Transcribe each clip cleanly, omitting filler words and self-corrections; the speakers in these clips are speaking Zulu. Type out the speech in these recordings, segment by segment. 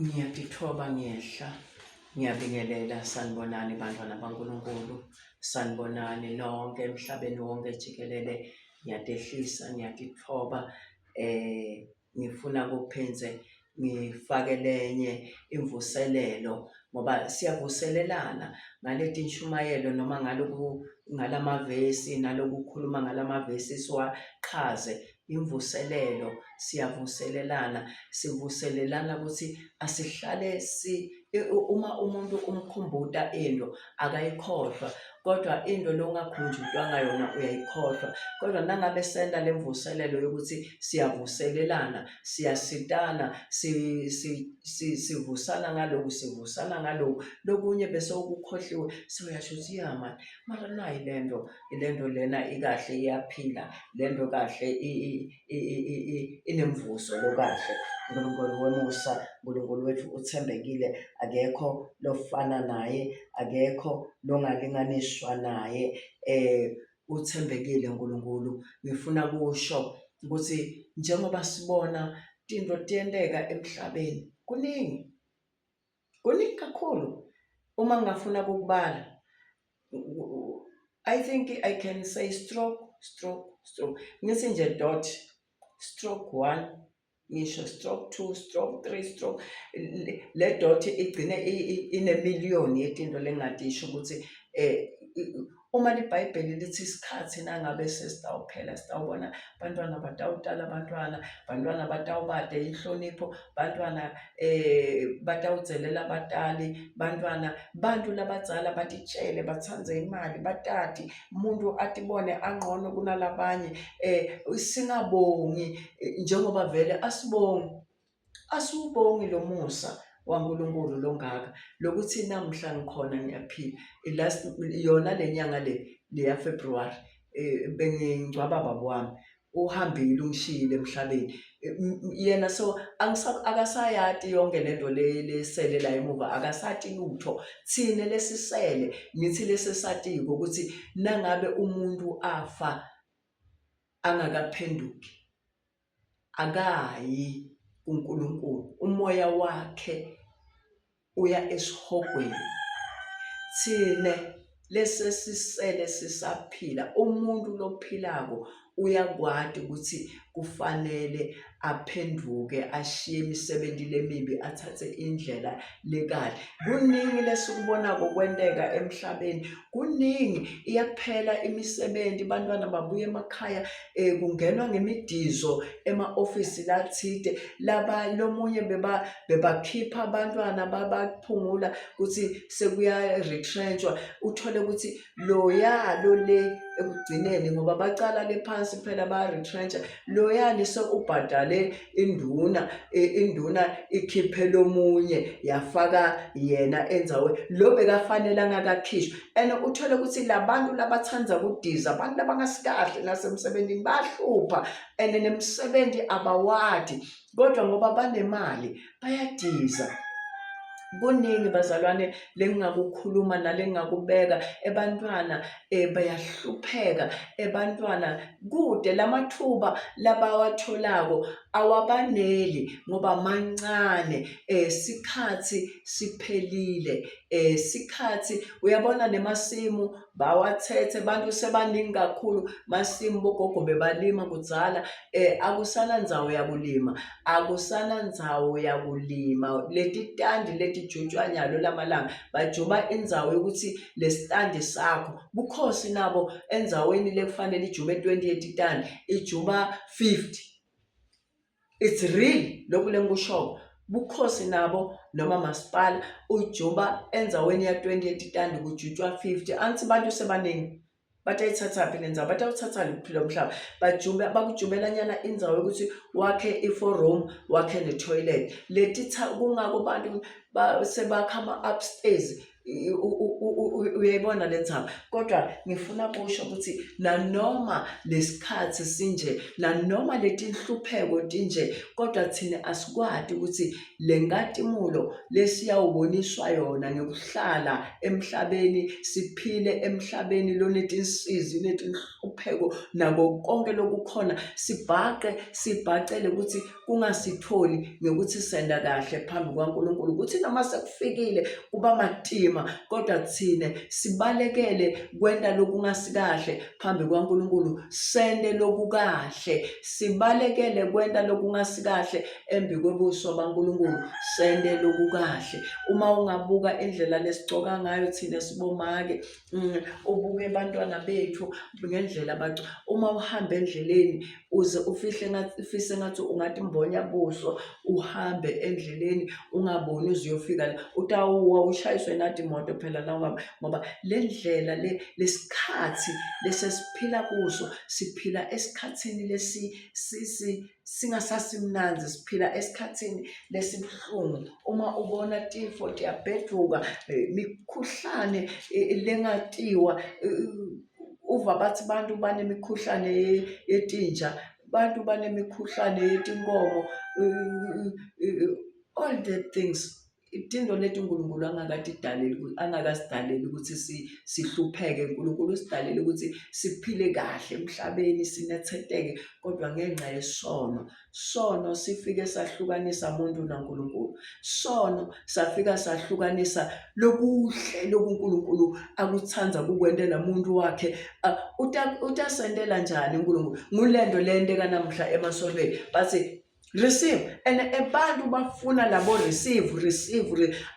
Ngiyakuthoba ngiyehla, ngiyabingelela sanibonani bantwana baNkulunkulu, sanibonani nonke emhlabeni wonke jikelele. Ngiyadehlisa, ngiyakuthoba, ngifuna kuphenze ngifake lenye imvuselelo ngoba siyavuselelana ngaleti nshumayelo noma ngalamavesi nalokukhuluma ngalamavesi siwaqhaze imvuselelo. Siyavuselelana, sivuselelana ukuthi asihlale uma umuntu umkhumbuta into akayikhohlwa, kodwa into lo ungakhunjutwanga yona uyayikhohlwa. Kodwa nangabe senda le mvuselelo yokuthi siyavuselelana, siyasitana, sivusana ngaloku, sivusana ngaloku, lokunye bese ukukhohliwe siyasho ukuthi mani, mara nayi lento lena ikahle, iyaphila lento kahle, inemvuso lo kahle. uNkulunkulu wemusa, uNkulunkulu wethu uthembekile, akekho lofana naye, akekho longalinganiswa naye. Uthembekile uNkulunkulu. Ngifuna kusho ukuthi njengoba sibona into tiyenteka emhlabeni, kuningi kakhulu. Uma ngingafuna ukubala, I think I can say stroke. Ngithi nje dot, stroke 1, ngisho stroke 2, stroke 3, stroke. Le dot igcine inemiliyoni yetinto lengatisho ukuthi uma iBhayibheli lithi isikhathi nangabe sesitawuphela, sitawubona bantwana batawutala bantwana batawubada inhlonipho, bantwana batawudzelela batali, bantu labadzala batitshele batsandze imali, batati, umuntu atibone angcono kunalabanye. Singabongi njengoba vele asiwubongi lo musa waNkulunkulu longaka lokuthi namhla ngikhona ngiyaphila. Yona le nyanga leya February bengingcwaba baba wami, uhambile ungishiyile emhlabeni. Yena so akasayati yonke lento lesele la emuva, akasati lutho. Thine lesisele, ngithi lesesatiko ukuthi nangabe umuntu afa angakaphenduki, akayi kuNkulunkulu, umoya wakhe uya esihogweni. Thine lesesisele sisaphila, umuntu lophilako uyakwati ukuthi kufanele aphenduke, ashiye imisebenzi lemibi, athathe indlela lekahle. Kuningi lesikubonako kwenteka emhlabeni, kuningi. Iyaphela imisebenzi, bantwana babuye emakhaya, kungenwa ngemidizo ema-ofisi lathide. Lomunye bebakhipha abantwana babaphungula ukuthi sekuya-retrenchwa. Uthole ukuthi lo le ekugcineni ngoba bacala le phansi phela baya-retrencha, loyani sekubhadale induna ikhiphe lomunye yafaka yena enzaweni lo bekafanele angakakhishwa. And uthole ukuthi labantu labathanza kudiza, abantu labangasikahle nasemsebenzini bahlupha and nemsebenzi abawadi, kodwa ngoba banemali bayadiza. Kuningi bazalwane lengingakukhuluma nalengingakubeka. Ebantwana bayahlupheka, ebantwana kude lamathuba labawatholako awabaneli ngoba mancane. Sikhathi siphelile, sikhathi uyabona nemasimu bawathethe, bantu sebaningi kakhulu, masimu bogogo bebalima kudzala, akusana ndzawo yakulima, leti tandi letijutshwa nyalo lamalanga bajuba indzawo yokuthi lesitandi sakho. Bukhosi nabo endzaweni lekufanele ijube 28 tandi ijuba 50. It's real lokhu lengikushoko. Bukhosi nabo noma masipala ujuba endzaweni ya 28 tandi kujutshwa 50. Anti bantu sebaningi batayithathaphi lendzawo, batawuthatha luphi lo mhlaba, bakujubela nyana indzawo yokuthi wakhe i4 room, wakhe netoilet. Kungako bantu sebakha ama-upstairs uyayibona le ndzaba. Kodwa ngifuna kusho ukuthi nanoma lesikhathi sinje, nanoma leti nhlupheko tinje, kodwa thina asikwati ukuthi le nkatimulo lesiyawuboniswa yona ngekuhlala emhlabeni, siphile emhlabeni lonetinsizi, netinhlupheko, nako konke lokukhona, sibhacele ukuthi kungasitholi ngekuthi senda kahle phambi kwaNkulunkulu, ukuthi noma sekufikile kuba matima, kodwa thine sibalekele kwenta lokungасikahle phambi kwaNkulunkulu, sende lokukahle. Sibalekele kwenta lokungасikahle embi kwebuso baNkulunkulu, sende lokukahle. Uma ungabuka indlela lesigcoka ngayo thina sibomake, ubuke abantwana bethu ngendlela uma uhamba endleleni uze ufise ngathi ungathi mbonya buso, uhambe endleleni ungaboni uze uyofika la utawuwa ushayiswe nathi imoto phela la, ngoba le ndlela lesikhathi lesesiphila kuso, siphila esikhathini singasasimnanzi, siphila esikhathini lesibhlungu. Uma ubona tifo tiyabheduka, mikhuhlane lengatiwa, uva bathi bantu banemikhuhlane yetinja, bantu banemikhuhlane yetinkomo, all the things. Itinto leti uNkulunkulu angakasidaleli ukuthi sihlupheke. uNkulunkulu usidalele ukuthi siphile kahle emhlabeni, sinetheteke, kodwa ngenxa yesono sifike sahlukanisa umuntu naNkulunkulu. Sono safika sahlukanisa lokuhle lokuNkulunkulu akuthanda kukwentela umuntu wakhe. Utasendela njani uNkulunkulu? Ngulento lenteka namuhla emasolweni bathi receive, and abantu bafuna labo receive.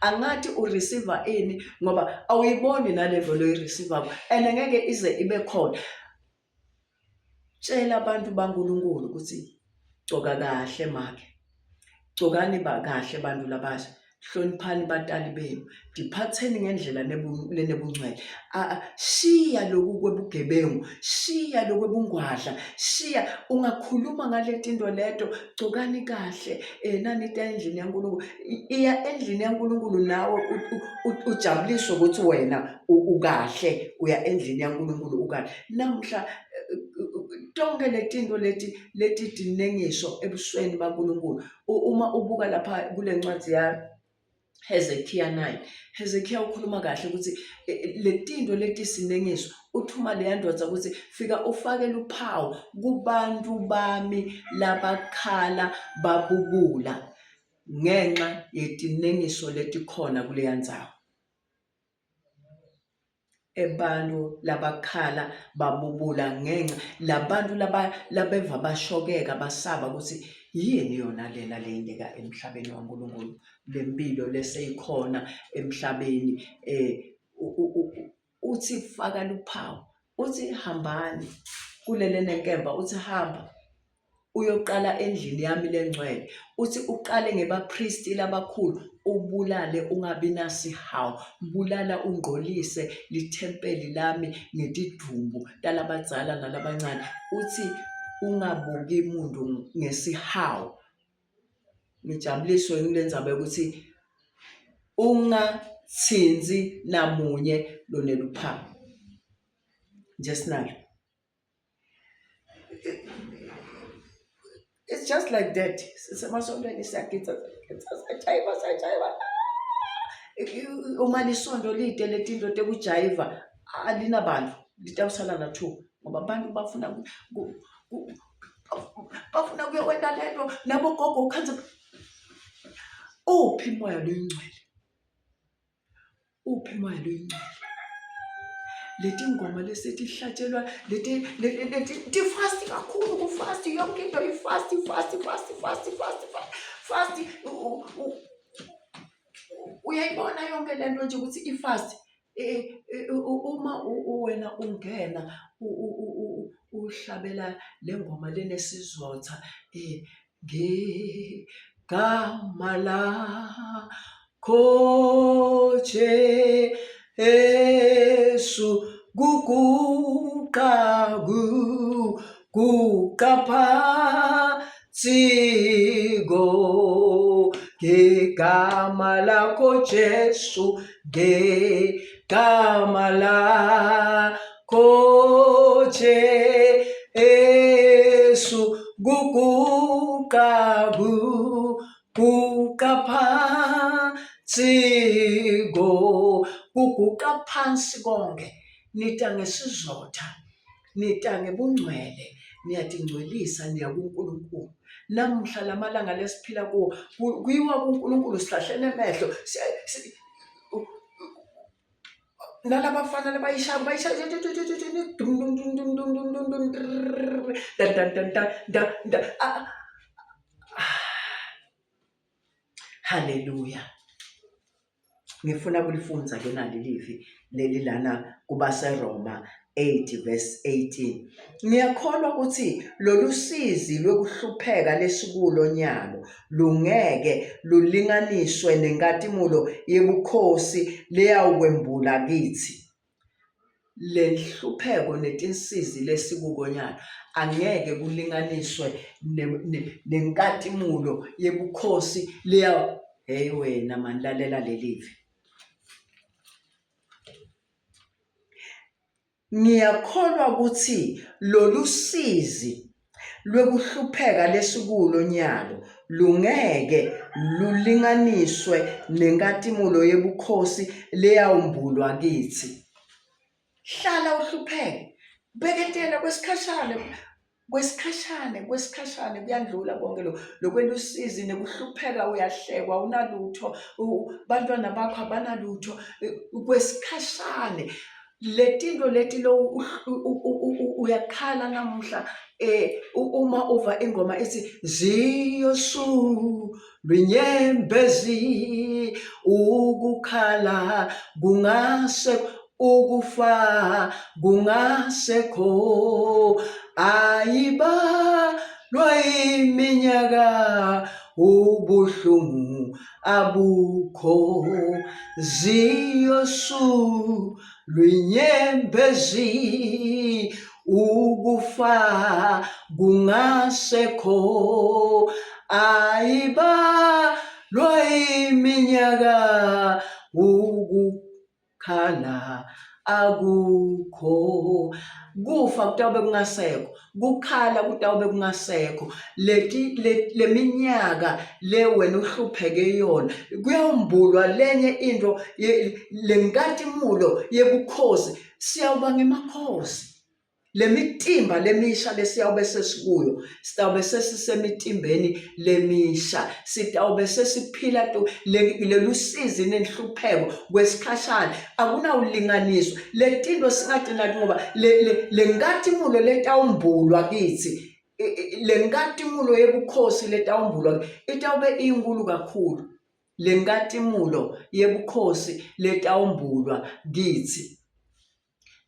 Angathi ureceive ini ngoba awuyiboni na level oyireceive, and ngeke ize ibe khona. Tshela abantu baNkulunkulu ukuthi gcoka kahle make, gcokani kahle bantu labasha, hloniphani batali benu, diphatheni ngendlela lenebungcwele. Shiya lokhu kwebugebengu, shiya lokhu kwebungwadla, shiya. Ungakhuluma ngaletinto leto, gcokani kahle, nanita endlini yaNkulunkulu. Iya endlini yaNkulunkulu nawe ujabuliswe ukuthi wena ukahle, uya endlini yaNkulunkulu ukahle. Namhla tonke letinto leti dinengisho ebusweni baNkulunkulu. Uma ubuka lapha kule ncwadi ya Hezekiah 9, Hezekiah ukhuluma kahle ukuthi letinto leti sinengiswa, uthuma leya ndoda ukuthi fika ufake uphawu kubantu bami labakhala babubula ngenxa yetinengiso letikhona kuleya ndzawo. Ebantu labakhala babubula ngenxa labantu labeva bashokeka basaba ukuthi yini yona lena leyendeka emhlabeni waNkulunkulu, lempilo leseyikhona emhlabeni. Uthi faka luphawu, uthi hambani kulele nenkemba, uthi hamba uyoqala endlini yami lengcwele, uthi uqale ngebapristi labakhulu, ubulale ungabi nasihawu, bulala ungqolise lithempeli lami ngetidumbu talabadzala nalabancane, uthi ungabuki umuntu ngesihawu. Ngijabuliswe ngile ndzaba ukuthi ungatsinzi namunye loneluphawu. Just now. It's just like that. Sisemasontweni siyagidza, sajayiva. Uma lisondo lide letinto tekujayiva alinabantu, litawusala na 2 ngoba abantu bafuna kuyokwenta lento nabogogo ukhanza. Uphi moya loyingcwele, uphi moya loyingcwele. Leti ngoma lesithi hlatshelwa leti tifasti kakhulu, kufasti yonke into ifasti. Uyayibona yonke lento nje ukuthi ifasti. Uma wena ungena uhlabela lengoma lenesizotha, ngegama lakho Jesu guguqa phansi ngegama lakho Jesu, ngegama lakho Jesu, guguqa phansi kuguqa phansi konke. Nita ngesizotha, nita ngebungcwele, niyatingcwelisa niya kuNkulunkulu. Namuhla lamalanga lesiphila kuwo kuyiwa kuNkulunkulu sihlahlene emehlo nalabafana labayishayo haleluya. Ngifuna kulifunza ke nalelivi leli lana kubaseRoma 8 verse 18. Ngiyakholwa ukuthi lolu sizi lwekuhlupheka lesikulo nyalo lungeke lulinganiswe nenkathimulo yebukhosi leyawukwembula kithi. Lehlupheko netinsizi lesikuko nyalo angeke kulinganiswe nenkathimulo yebukhosi leya. Hey wena mani, lalela lelivi. Ngiyakholwa ukuthi lolu sizi lwekuhlupheka lesikulo nyalo lungeke lulinganiswe nenkathimulo yebukhosi leyawumbulwa kithi. Hlala uhlupheke, beketela kwesikhashane kuyandlula konke lokwenda usizi nekuhlupheka, uyahlekwa, unalutho, bantwana bakho abanalutho, kwesikhashane. Letinto leti uyakhala namuhla uma uva ingoma ethi ziyosulwa inyembezi, ukukhala kungase, ukufa kungasekho, ayibalwa iminyaka, ubuhlungu abukho, ziyosulwa inyembezi, ukufa kungasekho, ayibalwa iminyaka, ukukhala akukho. Kufa kutawube kungasekho, kukhala kutawube kungasekho. Le minyaka le wena uhlupheke yona kuyawumbulwa lenye into lenkathimulo yebukhosi, siyawuba ngemakhosi. Le mitimba lemisha lesiyawube sesikuyo, sitawube sesisemitimbeni lemisha, sitawube sesiphila lelu sizi nenhlupheko kwesikhashana akunawulinganiswa. Le tinto singathi nathi ngoba le nkathimulo letawumbulwa kithi, le nkathimulo yebukhosi letawumbulwa itawube inkulu kakhulu. Le nkathimulo yebukhosi letawumbulwa kithi.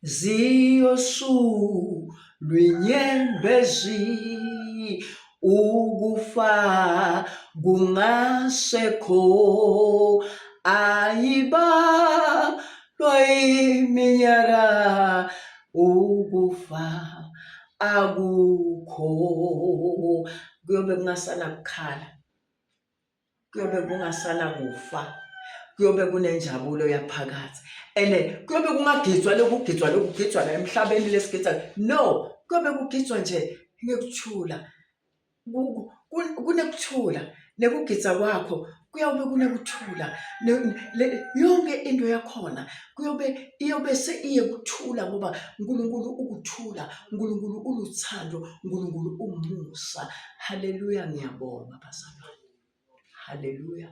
Ziyosulwa inyembezi, ukufa kungasekho, ayibalwa iminyaka, ukufa akukho. Kuyobe kungasana kukhala, kuyobe kungasana kufa, kuyobe kunenjabulo yaphakathi. Kuyobe kungagitswa lokugitswa la emhlabeni lesigitsa. No, kuyobe kugitswa nje ngekuthula. Kunekuthula nekugitsa kwakho kuyobe kunekuthula. Yonke into yakhona iyobe seiye kuthula ngoba uNkulunkulu ukuthula, uNkulunkulu uluthando, uNkulunkulu umusa. Haleluya, ngiyabonga bazalwane. Haleluya.